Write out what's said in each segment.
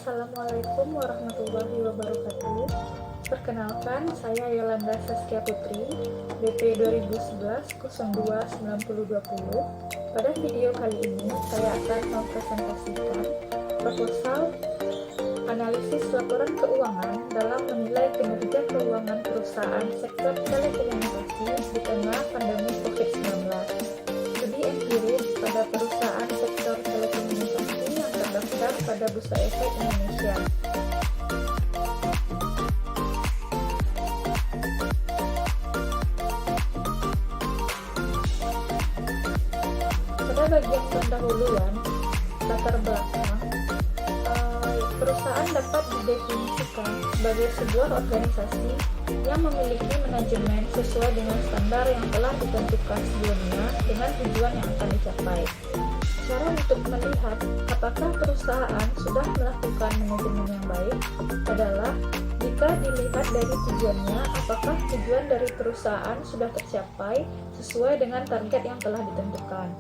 Assalamualaikum warahmatullahi wabarakatuh. Perkenalkan, saya Yolanda Saskia Putri, BP 2011-02-9020. Pada video kali ini, saya akan mempresentasikan proposal analisis laporan keuangan dalam menilai kinerja keuangan perusahaan sektor telekomunikasi di tengah pandemi COVID-19. Studi empiris pada perusahaan sektor telekomunikasi yang terdaftar pada Bursa Efek Indonesia. Pada bagian pendahuluan, latar belakang, perusahaan dapat didefinisikan sebagai sebuah organisasi yang memiliki manajemen sesuai dengan standar yang telah ditentukan sebelumnya dengan tujuan yang akan dicapai. Cara untuk melihat apakah perusahaan sudah melakukan manajemen yang baik adalah jika dilihat dari tujuannya, apakah tujuan dari perusahaan sudah tercapai sesuai dengan target yang telah ditentukan.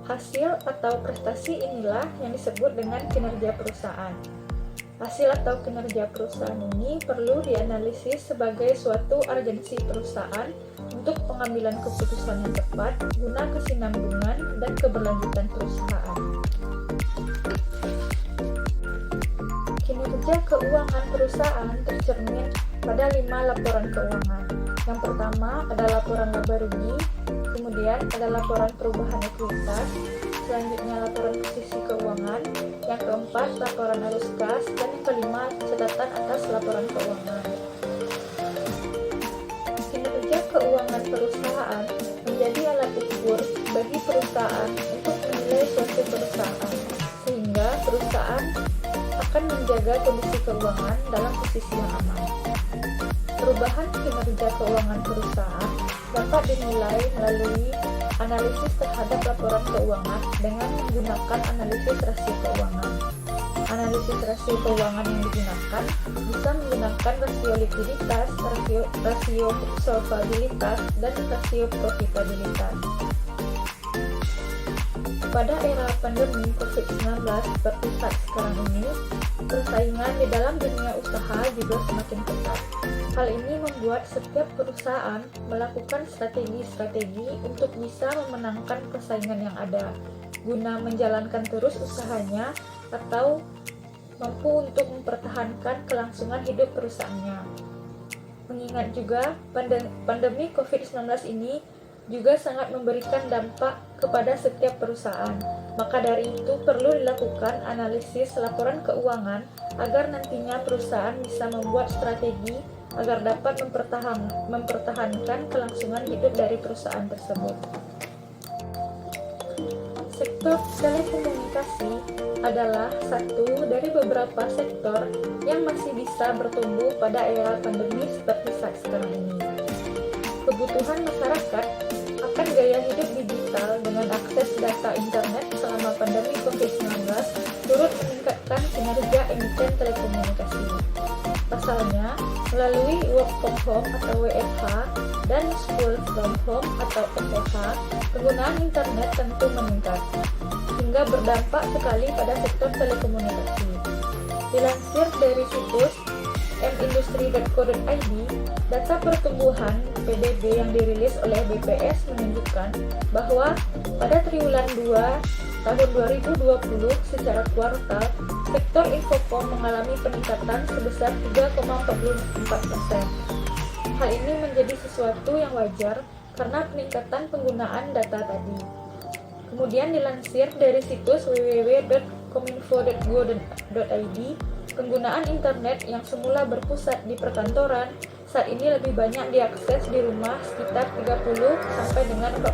Hasil atau prestasi inilah yang disebut dengan kinerja perusahaan. Hasil atau kinerja perusahaan ini perlu dianalisis sebagai suatu urgensi perusahaan untuk pengambilan keputusan yang tepat guna kesinambungan dan keberlanjutan perusahaan. Kinerja keuangan perusahaan tercermin pada 5 laporan keuangan. Yang pertama ada laporan laba rugi, kemudian ada laporan perubahan ekuitas, selanjutnya laporan posisi keuangan, yang keempat laporan arus kas, dan yang kelima catatan atas laporan keuangan. Kinerja keuangan perusahaan menjadi alat ukur bagi perusahaan untuk menilai suatu perusahaan, sehingga perusahaan akan menjaga kondisi keuangan dalam posisi yang aman. Perubahan kinerja keuangan perusahaan dapat dinilai melalui analisis terhadap laporan keuangan dengan menggunakan analisis rasio keuangan. Analisis rasio keuangan yang digunakan bisa menggunakan rasio likuiditas, rasio solvabilitas, dan rasio profitabilitas. Pada era pandemi COVID-19 seperti saat sekarang ini, persaingan di dalam dunia usaha juga semakin ketat. Hal ini membuat setiap perusahaan melakukan strategi-strategi untuk bisa memenangkan persaingan yang ada, guna menjalankan terus usahanya atau mampu untuk mempertahankan kelangsungan hidup perusahaannya. Mengingat juga pandemi COVID-19 ini juga sangat memberikan dampak kepada setiap perusahaan. Maka dari itu perlu dilakukan analisis laporan keuangan agar nantinya perusahaan bisa membuat strategi agar dapat mempertahankan kelangsungan hidup dari perusahaan tersebut. Sektor telekomunikasi adalah satu dari beberapa sektor yang masih bisa bertumbuh pada era pandemi seperti saat sekarang ini. Kebutuhan masyarakat akan gaya hidup digital dengan akses data internet selama pandemi COVID-19 turut meningkatkan kinerja emiten telekomunikasi. Pasalnya, melalui work from home atau WFH dan school from home atau SFH, penggunaan internet tentu meningkat, hingga berdampak sekali pada sektor telekomunikasi. Dilansir dari situs mindustry.co.id, data pertumbuhan PDB yang dirilis oleh BPS menunjukkan bahwa pada triwulan 2 tahun 2020 secara kuartal, sektor Infocom mengalami peningkatan sebesar 3,44%. Hal ini menjadi sesuatu yang wajar karena peningkatan penggunaan data tadi. Kemudian dilansir dari situs www.kominfo.go.id, penggunaan internet yang semula berpusat di perkantoran saat ini lebih banyak diakses di rumah sekitar 30 sampai dengan 40%.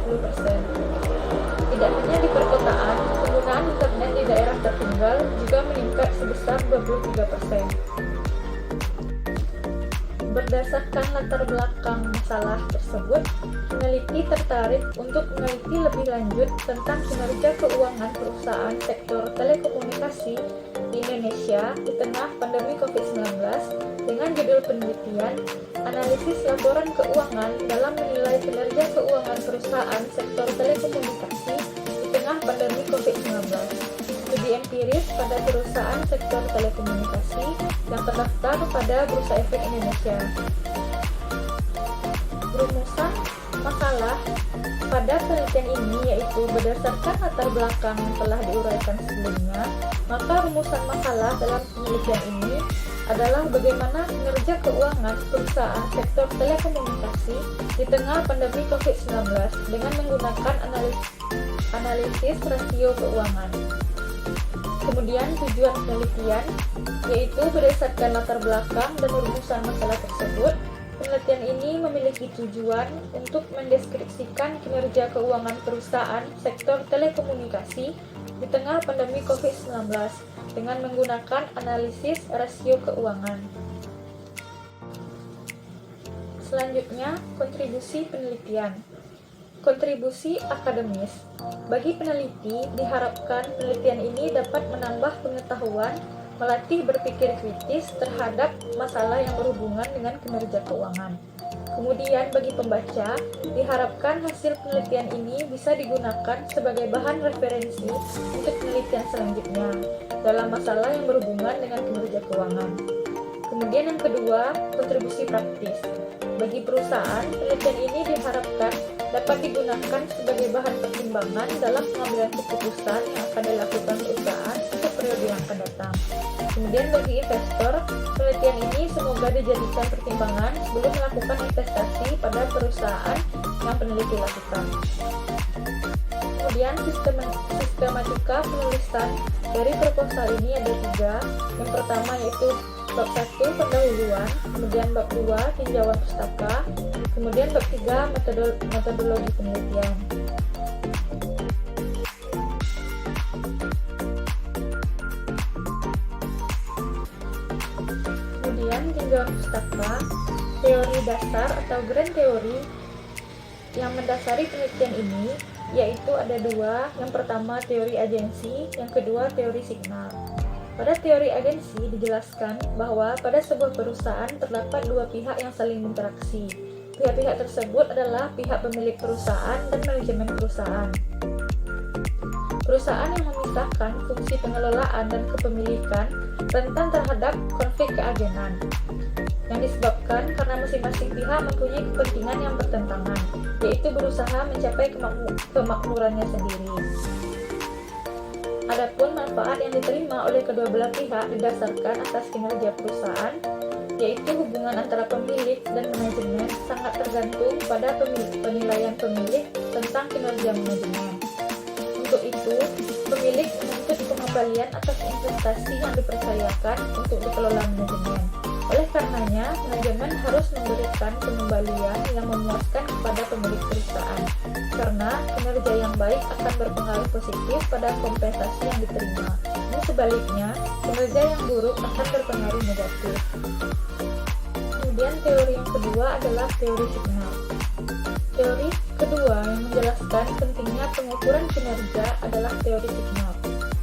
Tidak hanya di perkotaan, penggunaan internet di daerah tertinggal juga meningkat sebesar 23%. Berdasarkan latar belakang masalah tersebut, peneliti tertarik untuk meneliti lebih lanjut tentang kinerja keuangan perusahaan sektor telekomunikasi di Indonesia di tengah pandemi COVID-19 dengan judul penelitian Analisis Laporan Keuangan dalam Menilai Kinerja Keuangan Perusahaan Sektor Telekomunikasi di Tengah Pandemi COVID-19. Studi empiris pada perusahaan sektor telekomunikasi yang terdaftar pada Bursa Efek Indonesia. Rumusan masalah pada penelitian ini yaitu berdasarkan latar belakang yang telah diuraikan sebelumnya, maka rumusan masalah dalam penelitian ini adalah bagaimana kinerja keuangan perusahaan sektor telekomunikasi di tengah pandemi COVID-19 dengan menggunakan analisis rasio keuangan. Kemudian tujuan penelitian yaitu berdasarkan latar belakang dan rumusan masalah tersebut, penelitian ini memiliki tujuan untuk mendeskripsikan kinerja keuangan perusahaan sektor telekomunikasi di tengah pandemi COVID-19 dengan menggunakan analisis rasio keuangan. Selanjutnya, kontribusi penelitian. Kontribusi akademis. Bagi peneliti, diharapkan penelitian ini dapat menambah pengetahuan, melatih berpikir kritis terhadap masalah yang berhubungan dengan kinerja keuangan. Kemudian bagi pembaca, diharapkan hasil penelitian ini bisa digunakan sebagai bahan referensi untuk penelitian selanjutnya dalam masalah yang berhubungan dengan kinerja keuangan. Kemudian yang kedua, kontribusi praktis. Bagi perusahaan, penelitian ini diharapkan dapat digunakan sebagai bahan pertimbangan dalam pengambilan keputusan yang akan dilakukan perusahaan untuk periode yang akan datang. Kemudian bagi investor, penelitian ini semoga dijadikan pertimbangan sebelum melakukan investasi pada perusahaan yang peneliti lakukan. Kemudian sistematika penulisan dari proposal ini ada 3. Yang pertama yaitu bab 1 pendahuluan, kemudian bab 2 tinjauan pustaka, kemudian bab 3 metodologi penelitian. Kemudian tinjauan pustaka, teori dasar atau grand teori yang mendasari penelitian ini yaitu ada 2. Yang pertama teori agensi, yang kedua teori signal. Pada teori agensi dijelaskan bahwa pada sebuah perusahaan terdapat 2 pihak yang saling berinteraksi. Pihak-pihak tersebut adalah pihak pemilik perusahaan dan manajemen perusahaan. Perusahaan yang memisahkan fungsi pengelolaan dan kepemilikan rentan terhadap konflik keagenan yang disebabkan karena masing-masing pihak mempunyai kepentingan yang bertentangan, yaitu berusaha mencapai kemakmurannya sendiri. Adapun manfaat yang diterima oleh kedua belah pihak didasarkan atas kinerja perusahaan, yaitu hubungan antara pemilik dan manajemen sangat tergantung pada penilaian pemilik tentang kinerja manajemen. Untuk itu, pemilik menuntut pengembalian atas investasi yang dipercayakan untuk dikelola manajemen. Oleh karenanya, manajemen harus memberikan pengembalian yang memuaskan kepada pemilik perusahaan, karena kinerja yang baik akan berpengaruh positif pada kompensasi yang diterima, dan sebaliknya, kinerja yang buruk akan berpengaruh negatif. Kemudian teori yang kedua adalah teori signal. Teori kedua yang menjelaskan pentingnya pengukuran kinerja adalah teori signal.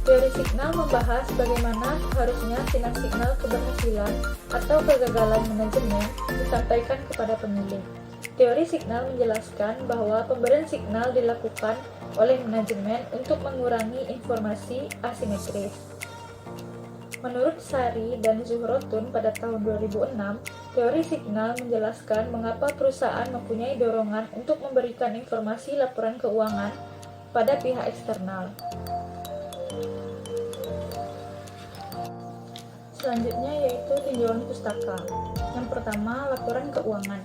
Teori signal membahas bagaimana seharusnya sinyal-signal keberhasilan atau kegagalan manajemen disampaikan kepada pemilik. Teori signal menjelaskan bahwa pemberian signal dilakukan oleh manajemen untuk mengurangi informasi asimetris. Menurut Sari dan Zuhrotun pada tahun 2006, teori signal menjelaskan mengapa perusahaan mempunyai dorongan untuk memberikan informasi laporan keuangan pada pihak eksternal. Selanjutnya yaitu tinjauan pustaka. Yang pertama, laporan keuangan.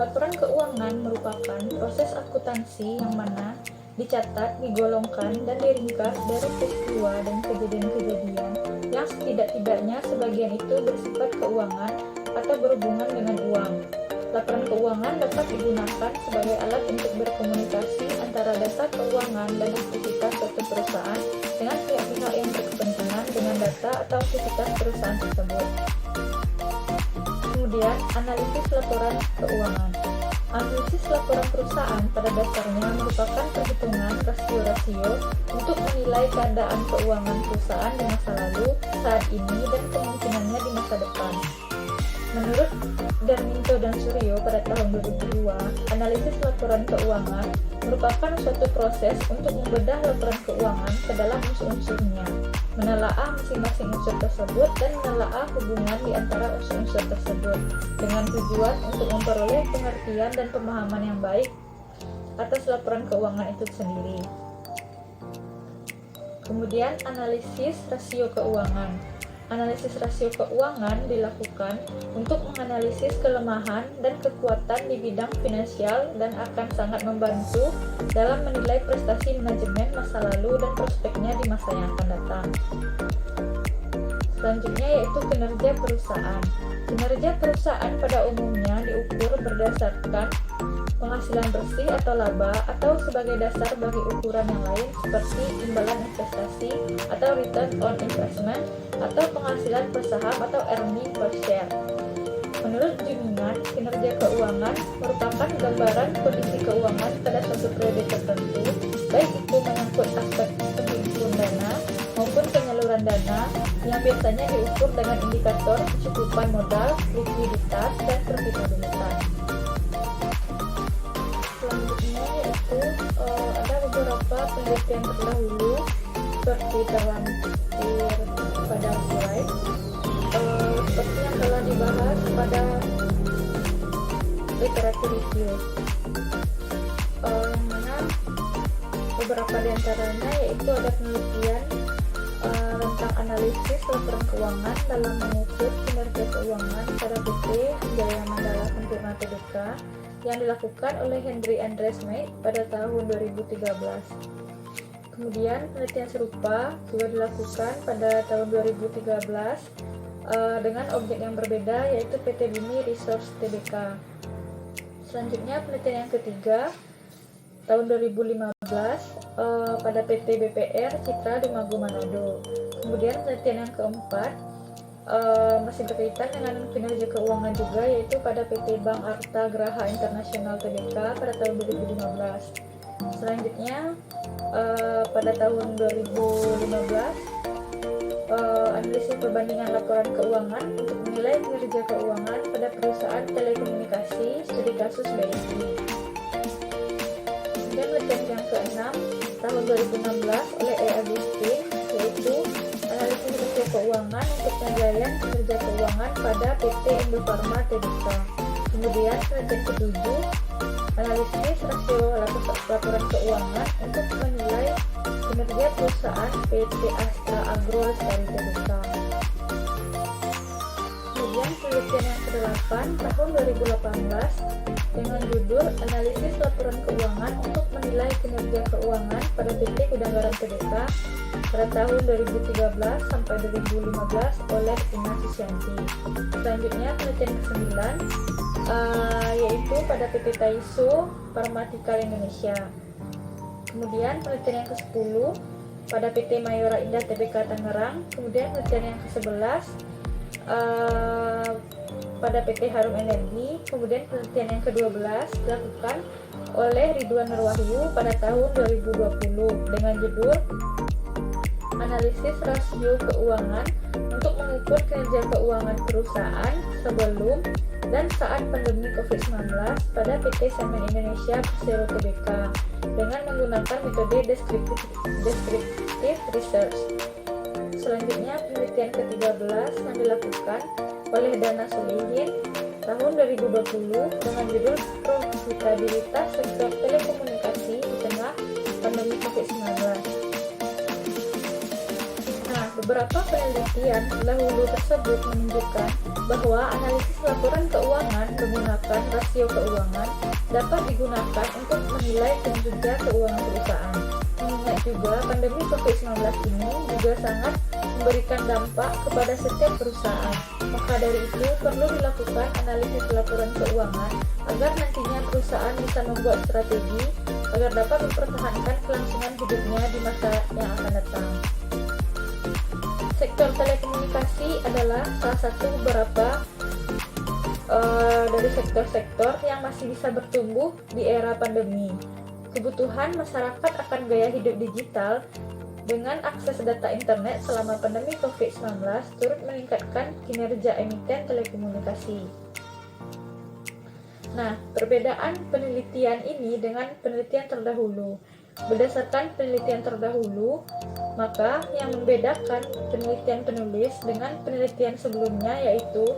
Laporan keuangan merupakan proses akuntansi yang mana dicatat, digolongkan, dan diringkas dari peristiwa dan kejadian-kejadian yang setidak-tidaknya sebagian itu bersifat keuangan atau berhubungan dengan uang. Laporan keuangan dapat digunakan sebagai alat untuk berkomunikasi antara data keuangan dan aktivitas suatu perusahaan dengan pihak-pihak yang berkepentingan dengan data atau aktivitas perusahaan tersebut. Kemudian, analisis laporan keuangan. Analisis laporan perusahaan pada dasarnya merupakan perhitungan rasio-rasio untuk menilai keadaan keuangan perusahaan di masa lalu, saat ini, dan kemungkinannya di masa depan. Menurut Darminto dan Suryo pada tahun 2002, analisis laporan keuangan merupakan suatu proses untuk membedah laporan keuangan ke dalam unsur-unsurnya, menelaah masing-masing unsur tersebut dan menelaah hubungan di antara unsur-unsur tersebut dengan tujuan untuk memperoleh pengertian dan pemahaman yang baik atas laporan keuangan itu sendiri. Kemudian analisis rasio keuangan. Analisis rasio keuangan dilakukan untuk menganalisis kelemahan dan kekuatan di bidang finansial dan akan sangat membantu dalam menilai prestasi manajemen masa lalu dan prospeknya di masa yang akan datang. Selanjutnya yaitu kinerja perusahaan. Kinerja perusahaan pada umumnya diukur berdasarkan penghasilan bersih atau laba atau sebagai dasar bagi ukuran yang lain seperti imbalan investasi atau return on investment atau penghasilan per saham atau earning per share. Menurut Juningan, kinerja keuangan merupakan gambaran kondisi keuangan pada suatu periode tertentu, baik itu menyangkut aspek penghimpunan dana maupun penyaluran dana yang biasanya diukur dengan indikator kecukupan modal, likuiditas, dan profitabilitas. Selanjutnya yaitu ada beberapa penelitian terdahulu seperti terlampir pada slide seperti yang telah dibahas pada literatur review, yang mana beberapa diantaranya yaitu ada penelitian tentang analisis laporan keuangan dalam mengukur kinerja keuangan pada PT Jaya Mandala Sempurna Tbk yang dilakukan oleh Henry Andreas May pada tahun 2013. Kemudian penelitian serupa juga dilakukan pada tahun 2013 dengan objek yang berbeda yaitu PT Bumi Resource Tbk. Selanjutnya penelitian yang ketiga tahun 2015 pada PT BPR Citra Dumagu Manado. Kemudian penelitian yang keempat masih berkaitan dengan kinerja keuangan juga yaitu pada PT Bank Arta Graha Internasional Tbk pada tahun 2015. Selanjutnya pada tahun 2015 analisis perbandingan laporan keuangan untuk menilai kinerja keuangan pada perusahaan telekomunikasi studi kasus BNI. Kemudian penelitian yang ke-6 tahun 2016 oleh E. Agustin yaitu analisis rasio keuangan untuk penilaian kinerja keuangan pada PT Indofarma Tbk. Kemudian penelitian ke-7 analisis rasio laporan keuangan untuk menilai kinerja perusahaan PT Astra Agro Lestari Tbk. Kemudian penelitian yang ke-8 tahun 2018 dengan judul analisis laporan keuangan untuk menilai kinerja keuangan pada PT Gudang Garam Tbk pada tahun 2013 sampai 2015 oleh Ina Susianti. Selanjutnya penelitian ke-9 yaitu pada PT Taiso Pharmaceutical Indonesia. Kemudian penelitian yang ke-10 pada PT Mayora Indah Tbk Tangerang. Kemudian penelitian yang ke-11 pada PT Harum Energi. Kemudian penelitian yang ke-12 dilakukan oleh Ridwan Nurwahyu pada tahun 2020 dengan judul analisis rasio keuangan untuk mengukur kinerja keuangan perusahaan sebelum dan saat pandemi COVID-19 pada PT Semen Indonesia Persero Tbk dengan menggunakan metode descriptive research. Selanjutnya penelitian ke-13 yang dilakukan oleh Dana Solihin tahun 2020 dengan judul profitabilitas sektor telekomunikasi di tengah pandemi COVID-19. Beberapa penelitian dahulu tersebut menunjukkan bahwa analisis laporan keuangan menggunakan rasio keuangan dapat digunakan untuk menilai kinerja keuangan perusahaan. Mengingat juga pandemi COVID-19 ini juga sangat memberikan dampak kepada setiap perusahaan. Maka dari itu perlu dilakukan analisis laporan keuangan agar nantinya perusahaan bisa membuat strategi agar dapat mempertahankan kelangsungan hidupnya di masa yang akan datang. Sektor telekomunikasi adalah salah satu beberapa dari sektor-sektor yang masih bisa bertumbuh di era pandemi. Kebutuhan masyarakat akan gaya hidup digital dengan akses data internet selama pandemi COVID-19 turut meningkatkan kinerja emiten telekomunikasi. Nah, perbedaan penelitian ini dengan penelitian terdahulu. Berdasarkan penelitian terdahulu, maka yang membedakan penelitian penulis dengan penelitian sebelumnya yaitu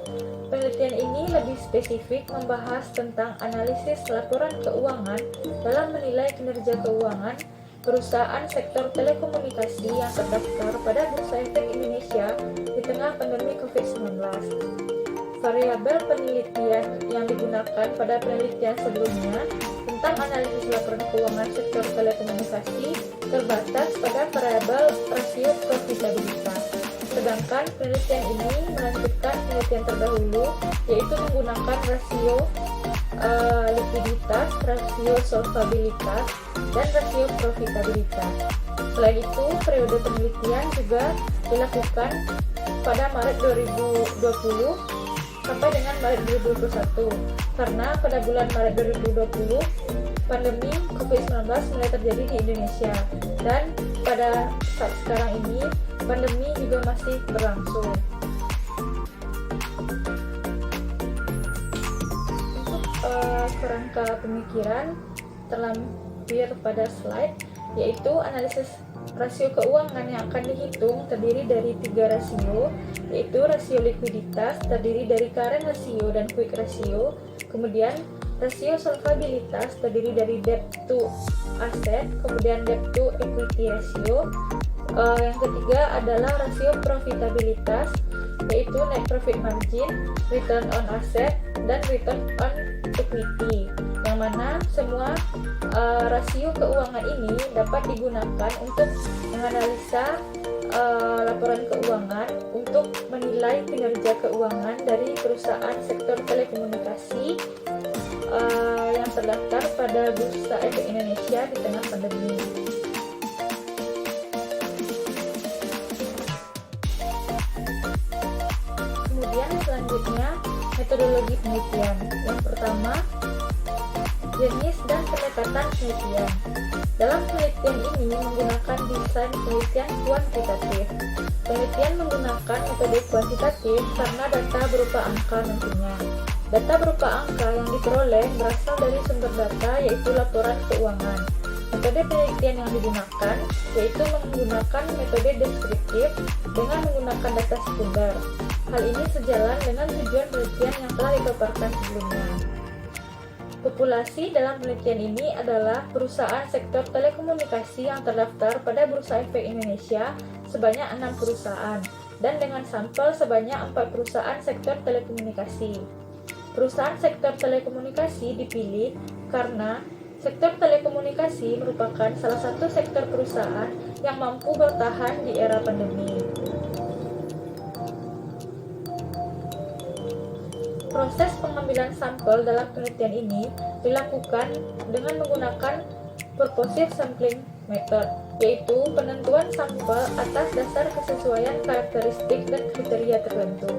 penelitian ini lebih spesifik membahas tentang analisis laporan keuangan dalam menilai kinerja keuangan perusahaan sektor telekomunikasi yang terdaftar pada Bursa Efek Indonesia di tengah pandemi COVID-19. Variabel penelitian yang digunakan pada penelitian sebelumnya tentang analisis laporan keuangan sektor telekomunikasi terbatas pada variabel rasio profitabilitas. Sedangkan penelitian ini melanjutkan penelitian terdahulu, yaitu menggunakan rasio likuiditas, rasio solvabilitas, dan rasio profitabilitas. Selain itu, periode penelitian juga dilakukan pada Maret 2020 sampai dengan Maret 2021 karena pada bulan Maret 2020 pandemi COVID-19 mulai terjadi di Indonesia dan pada saat sekarang ini pandemi juga masih berlangsung. Untuk kerangka pemikiran terlampir pada slide, yaitu analisis rasio keuangan yang akan dihitung terdiri dari 3 rasio, yaitu rasio likuiditas terdiri dari current ratio dan quick ratio, kemudian rasio solvabilitas terdiri dari debt to asset, kemudian debt to equity ratio. Yang ketiga adalah rasio profitabilitas, yaitu net profit margin, return on asset, dan return on equity, yang mana semua rasio keuangan ini dapat digunakan untuk menganalisa laporan keuangan untuk menilai kinerja keuangan dari perusahaan sektor telekomunikasi yang terdaftar pada Bursa Efek Indonesia di tengah pandemi. Kemudian selanjutnya metodologi penelitian. Yang pertama, jenis dan pendekatan penelitian. Dalam penelitian ini menggunakan desain penelitian kuantitatif. Penelitian menggunakan metode kuantitatif karena data berupa angka nantinya. Data berupa angka yang diperoleh berasal dari sumber data yaitu laporan keuangan. Metode penelitian yang digunakan yaitu menggunakan metode deskriptif dengan menggunakan data sekunder. Hal ini sejalan dengan tujuan penelitian yang telah dipaparkan sebelumnya. Populasi dalam penelitian ini adalah perusahaan sektor telekomunikasi yang terdaftar pada Bursa Efek Indonesia sebanyak 6 perusahaan dan dengan sampel sebanyak 4 perusahaan sektor telekomunikasi. Perusahaan sektor telekomunikasi dipilih karena sektor telekomunikasi merupakan salah satu sektor perusahaan yang mampu bertahan di era pandemi. Proses pengambilan sampel dalam penelitian ini dilakukan dengan menggunakan purposive sampling method, yaitu penentuan sampel atas dasar kesesuaian karakteristik dan kriteria tertentu.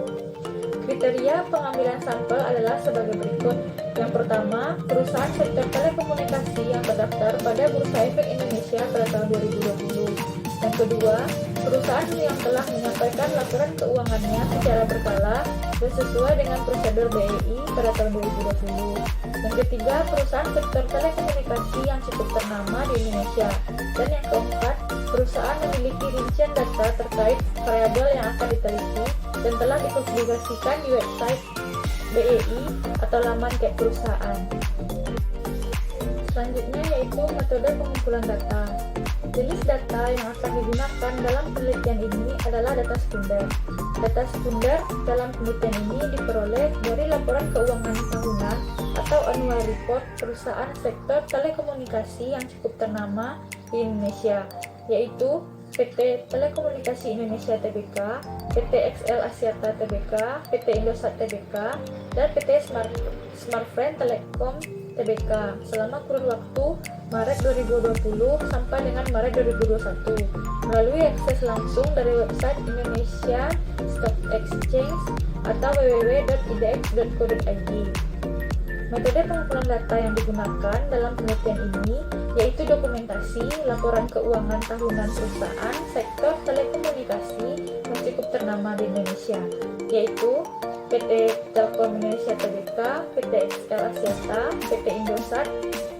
Kriteria pengambilan sampel adalah sebagai berikut. Yang pertama, perusahaan sektor telekomunikasi yang terdaftar pada Bursa Efek Indonesia pada tahun 2020. Yang kedua, perusahaan yang telah menyampaikan laporan keuangannya secara berkala dan sesuai dengan prosedur BEI pada tahun 2020. Yang ketiga, perusahaan sektor telekomunikasi yang cukup ternama di Indonesia. Dan yang keempat, perusahaan memiliki rincian data terkait variabel yang akan diteliti dan telah dipublikasikan di website BEI atau laman CAC perusahaan. Selanjutnya yaitu metode pengumpulan data. Jenis data yang akan digunakan dalam penelitian ini adalah data sekunder. Data sekunder dalam penelitian ini diperoleh dari laporan keuangan tahunan atau annual report perusahaan sektor telekomunikasi yang cukup ternama di Indonesia, yaitu PT Telekomunikasi Indonesia Tbk, PT XL Axiata Tbk, PT Indosat Tbk, dan PT Smartfren Telekom Tbk selama kurun waktu Maret 2020 sampai dengan Maret 2021 melalui akses langsung dari website Indonesia Stock Exchange atau www.idx.co.id. Metode pengumpulan data yang digunakan dalam penelitian ini yaitu dokumentasi laporan keuangan tahunan perusahaan sektor telekomunikasi yang cukup ternama di Indonesia, yaitu PT Telkom Indonesia Tbk, PT XL Axiata, PT Indosat,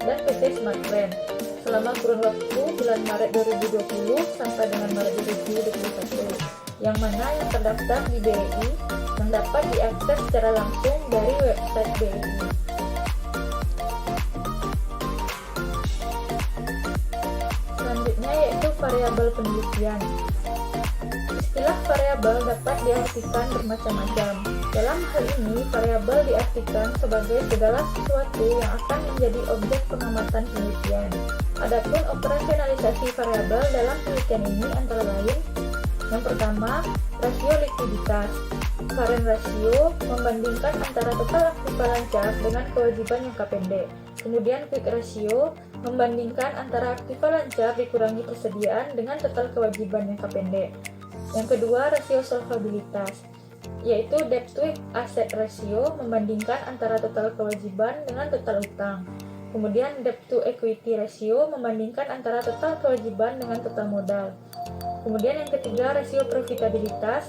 dan PT Smartfren selama kurun waktu bulan Maret 2020 sampai dengan Maret 2021, yang mana yang terdaftar di BRI yang dapat diakses secara langsung dari website BRI. Selanjutnya yaitu variabel penelitian. Istilah variabel dapat diartikan bermacam-macam. Dalam hal ini, variabel diartikan sebagai segala sesuatu yang akan menjadi objek pengamatan penelitian. Adapun operasionalisasi variabel dalam penelitian ini antara lain: yang pertama, rasio likuiditas. Current ratio membandingkan antara total aktiva lancar dengan kewajiban jangka pendek. Kemudian quick ratio membandingkan antara aktiva lancar dikurangi persediaan dengan total kewajiban jangka pendek. Yang kedua, rasio solvabilitas, yaitu debt to asset ratio membandingkan antara total kewajiban dengan total utang. Kemudian debt to equity ratio membandingkan antara total kewajiban dengan total modal. Kemudian yang ketiga, rasio profitabilitas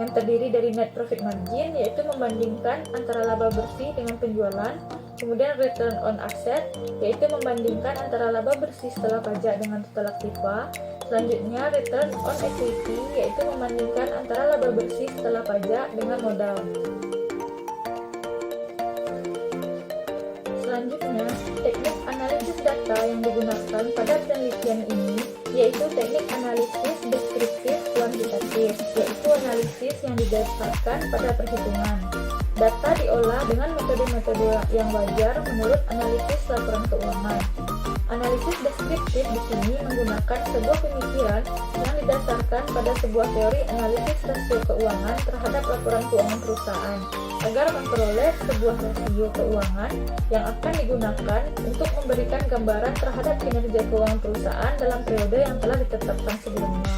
yang terdiri dari net profit margin, yaitu membandingkan antara laba bersih dengan penjualan. Kemudian return on asset, yaitu membandingkan antara laba bersih setelah pajak dengan total aktiva. Selanjutnya return on equity, yaitu membandingkan antara laba bersih setelah pajak dengan modal. Selanjutnya, teknik analisis data yang digunakan pada penelitian ini yaitu teknik analisis deskriptif kuantitatif, yaitu analisis yang didasarkan pada perhitungan. Data diolah dengan metode-metode yang wajar menurut analisis laporan keuangan. Analisis deskriptif di sini menggunakan sebuah pemikiran yang didasarkan pada sebuah teori analisis rasio keuangan terhadap laporan keuangan perusahaan agar memperoleh sebuah rasio keuangan yang akan digunakan untuk memberikan gambaran terhadap kinerja keuangan perusahaan dalam periode yang telah ditetapkan sebelumnya.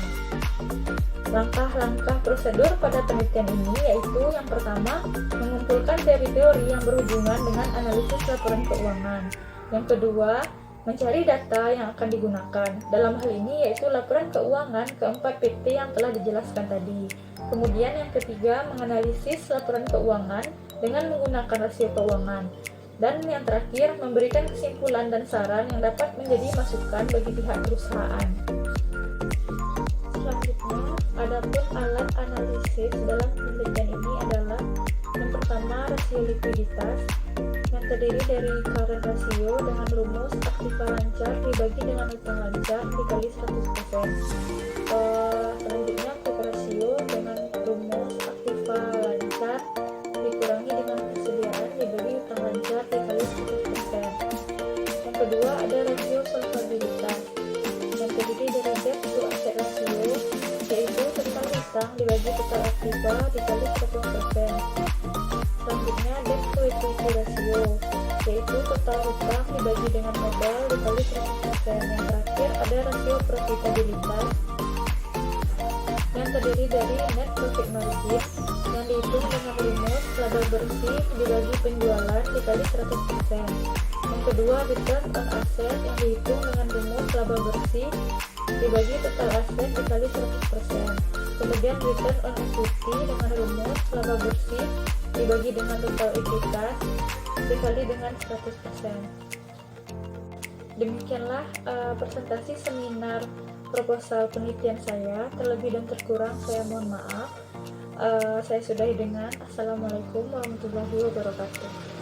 Langkah-langkah prosedur pada penelitian ini yaitu: yang pertama, mengumpulkan teori-teori yang berhubungan dengan analisis laporan keuangan. Yang kedua, mencari data yang akan digunakan. Dalam hal ini yaitu laporan keuangan keempat PT yang telah dijelaskan tadi. Kemudian yang ketiga, menganalisis laporan keuangan dengan menggunakan rasio keuangan. Dan yang terakhir, memberikan kesimpulan dan saran yang dapat menjadi masukan bagi pihak perusahaan. Selanjutnya, adapun alat analisis dalam penelitian ini adalah: yang pertama, rasio likuiditas yang terdiri dari current ratio dengan rumus aktiva lancar dibagi dengan utang lancar dikali 100%. Selanjutnya quick ratio dengan rumus aktiva lancar dikurangi dengan persediaan dibagi utang lancar dikali 100%. Yang kedua ada rasio solvabilitas yang terdiri dari debt to asset ratio, yaitu total utang dibagi total aktiva dikali 100%. Selanjutnya debt to equity ratio, yaitu total utang dibagi dengan modal dikali 100%. Yang terakhir ada rasio profitabilitas yang terdiri dari net profit margin yang dihitung dengan rumus laba bersih dibagi penjualan dikali 100%. Yang kedua return on asset yang dihitung dengan rumus laba bersih dibagi total aset dikali 100%. Kemudian return on equity dengan rumus laba bersih dibagi dengan total ekuitas dikali dengan 100%. Demikianlah presentasi seminar proposal penelitian saya. Terlebih dan terkurang saya mohon maaf. Saya sudahi dengan Assalamualaikum warahmatullahi wabarakatuh.